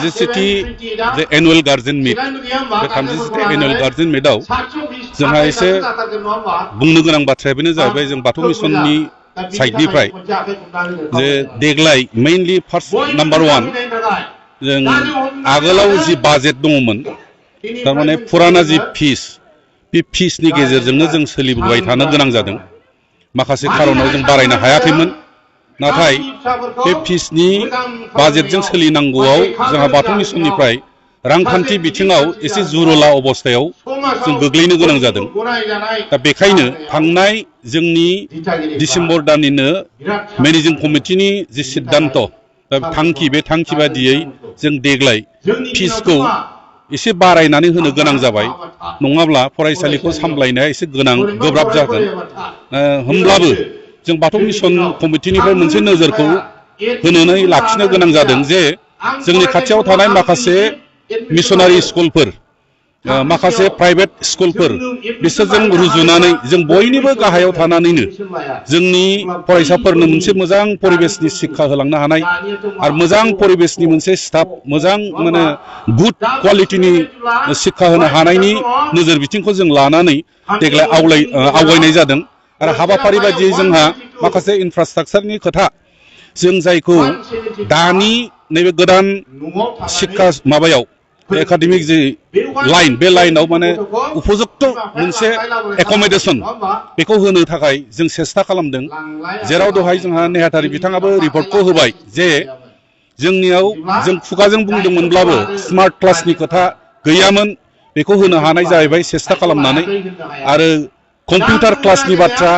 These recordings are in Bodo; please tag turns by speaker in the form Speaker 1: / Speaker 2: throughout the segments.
Speaker 1: थामजिसेथि जे एनुवेल गार्जेन मिट बे 37थि एनुवेल गार्जेन मिटआव जोंहा एसे बुंनो गोनां बाथ्राया बेनो जाहैबाय जों बाथौ मिसननि साइडनिफ्राय जे देग्लाय मेइनलि फार्स्ट नाम्बार 1 जों आगोलाव जि बाजेट दङमोन तारमाने फुराना जि फिस बे फिसनि गेजेरजोंनो जों सोलिबोबाय थानो गोनां जादों माखासे खारनाव जों बारायनो हायाखैमोन नाथाय बे फिसनि बाजेटजों सोलिनांगौआव जोंहा बाथौ मिसननिफ्राय रांखान्थि बिथिङाव एसे जुरुला अबस्थायाव जों गोग्लैनो गोनां जादों दा बेखायनो थांनाय जोंनि डिसेम्बर दाननिनो मेनेजिं कमिटिनि जि सिद्धान्त थांखि बे थांखि बादियै जों देग्लाय फिसखौ एसे बारायनानै होनो गोनां जाबाय नङाब्ला फरायसालिखौ सामलायनाया एसे गोब्राब जागोन होमब्लाबो जों बाथौ मिसन कमिटिनिफ्राय मोनसे नोजोरखौ होनानै लाखिनो गोनां जादों जे जोंनि खाथियाव थानाय माखासे मिशनारि स्कुलफोर माखासे प्राइभेट स्कुलफोर बिसोरजों रुजुनानै जों बयनिबो गाहायाव थानानैनो जोंनि फरायसाफोरनो मोनसे मोजां परिबेसनि शिक्षा होलांनो हानाय आरो मोजां परिबेसनि मोनसे स्टाफ मोजां माने गुड क्वालिटिनि शिक्षा होनो हानायनि नोजोर बिथिंखौ जों लानानै देग्लाय आवगायनाय जादों आरो हाबाफारि बायदियै जोंहा माखासे इनफ्रास्ट्राक्चारनि खोथा जों जायखौ दानि नैबे गोदान शिक्षा माबायाव एकाडेमिक जि लाइन बे लाइनाव माने उपयुक्त मोनसे एकमडेशन बेखौ होनो थाखाय जों सेस्था खालामदों जेराव दहाय जोंहा नेहाथारि बिथाङाबो रिपर्टखौ होबाय जे जोंनियाव जों खुगाजों बुंदोंमोनब्लाबो स्मार्ट क्लासनि खोथा गैयामोन बेखौ होनो हानाय जाहैबाय सेस्था खालामनानै आरो कम्पिउटार क्लासनि बाथ्रा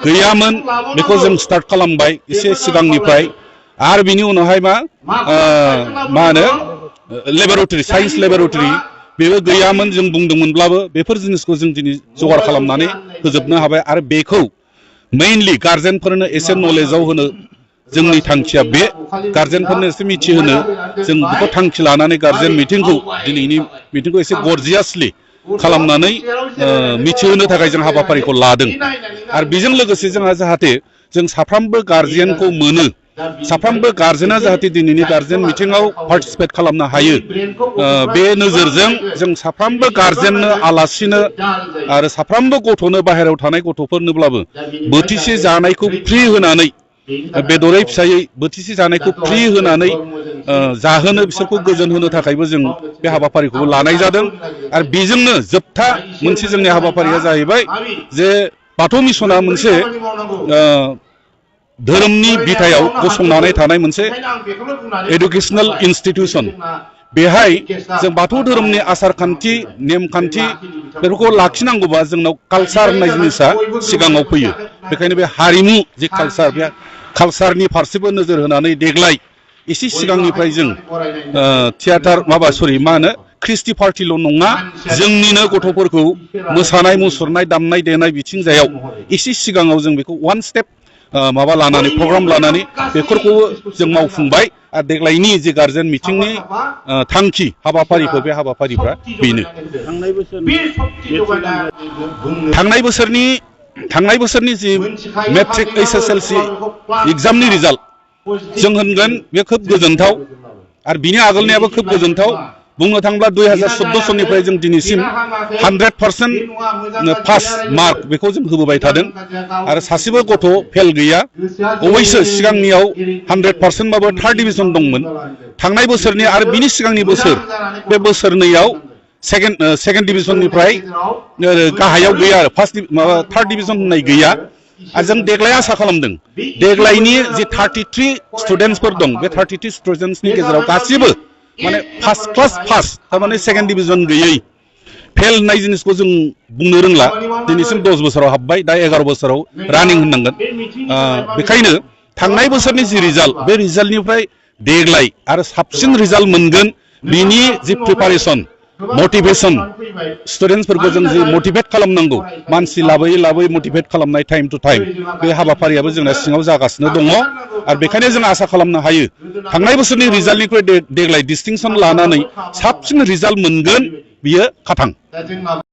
Speaker 1: गैयामोन बेखौ जों स्टार्ट खालामबाय एसे सिगांनिफ्राय आरो बिनि उनावहाय मा होनो लेबरेटरि साइन्स लेबरेटरि बेबो गैयामोन जों बुंदोंमोनब्लाबो बेफोर जिनिसखौ जों दिनै जगार खालामनानै होजोबनो हाबाय आरो बेखौ मेइनलि गार्जेनफोरनो एसे नलेजाव होनो जोंनि थांखिया बे गार्जेनफोरनो एसे मिथिहोनो जों बेखौ थांखि लानानै गार्जेन मिटिंखौ दिनैनि मिटिंखौ एसे गरजियासलि खालामनानै मिथिहोनो थाखाय जों हाबाफारिखौ लादों आरो बेजों लोगोसे जोंहा जाहाथे जों साफ्रोमबो गार्जियानखौ मोनो साफ्रोमबो गार्जेना जाहाथे दिनैनि गार्जेन मिटिंआव पार्टिसिपेट खालामनो हायो बे नोजोरजों जों साफ्रोमबो गार्जेननो आलासिनो आरो साफ्रोमबो गथ'नो बाहेरायाव थानाय गथ'फोरनोब्लाबो बोथिसे जानायखौ फ्रि होनानै बेदरै फिसायै बोथिसे जानायखौ फ्रि होनानै जाहोनो बिसोरखौ गोजोन होनो थाखायबो जों बे हाबाफारिखौ लानाय जादों आरो बेजोंनो जोबथा मोनसे जोंनि हाबाफारिया जाहैबाय जे बाथौ मिसना मोनसे धोरोमनि बिथायाव गसंनानै थानाय मोनसे एडुकेशनल इन्स्टिट्यूशन बेहाय जों बाथौ धोरोमनि आसार खान्थि नेमखान्थि बेफोरखौ लाखिनांगौबा जोंनाव कालचार होननाय जिनिसा सिगाङाव फैयो बेखायनो बे हारिमु जे कालचार बे कालचारनि फारसेबो नोजोर होनानै देग्लाय एसे सिगांनिफ्राय जों थियेटार मा होनो ख्रिस्टि पार्टिल' नङा जोंनिनो गथ'फोरखौ मोसानाय मुसुरनाय दामनाय देनाय बिथिंजायाव एसे सिगाङाव जों बेखौ वान स्टेप माबा लानानै प्रग्राम लानानै बेफोरखौ जों मावफुंबाय आरो देग्लायनि जे गार्जेन मिटिंनि थांखि हाबाफारिफोर बे हाबाफारिफ्रा बेनो थांनाय बोसोरनि जि मेट्रिक HSLC एग्जामनि रिजाल्ट जों होनगोन बे खोब गोजोनथाव आरो बिनि आगोलनियाबो खोब गोजोनथाव बुंनो थाङोब्ला 2014 सननिफ्राय जों दिनैसिम 100% पास मार्क बेखौ जों होबोबाय थादों आरो सासेबो गथ' फेल गैया अबयस्से सिगांनियाव 100% बाबो 3rd डिभिजन दंमोन थांनाय बोसोरनि आरो बिनि सिगांनि बोसोर बे बोसोरनैयाव सेकेन्ड डिभिजननिफ्राय गाहायाव गैया आरो 3rd डिभिजन होननाय गैया आरो जों देग्लाय आसा खालामदों देग्लायनि जि 33 स्टुडेन्टसफोर दं बे 33 स्टुडेन्टसनि गेजेराव गासिबो माने फार्स्ट क्लास पास थारमाने सेकेन्ड डिभिजन गैयै फेल होननाय जिनिसखौ जों बुंनो रोंला दिनैसिम 10 बोसोराव हाबबाय दा 11 बोसोराव रानिं होननांगोन बेखायनो थांनाय बोसोरनि जि रिजाल्ट बे रिजाल्टनिफ्राय देग्लाय आरो साबसिन रिजाल्ट मोनगोन बिनि जि प्रिपारेसन मोटिभेशन स्टुडेन्टसफोरखौ जों जि मोटिभेट खालामनांगौ मानसि लाबोयै मोटिभेट खालामनाय टाइम टु टाइम बे हाबाफारियाबो जोंना सिङाव जागासिनो दङ आरो बेखायनो जों आसा खालामनो हायो थांनाय बोसोरनि रिजाल्टनिख्रुइ देग्लाय डिस्टिंसन लानानै साबसिन रिजाल्ट मोनगोन बियो खाथां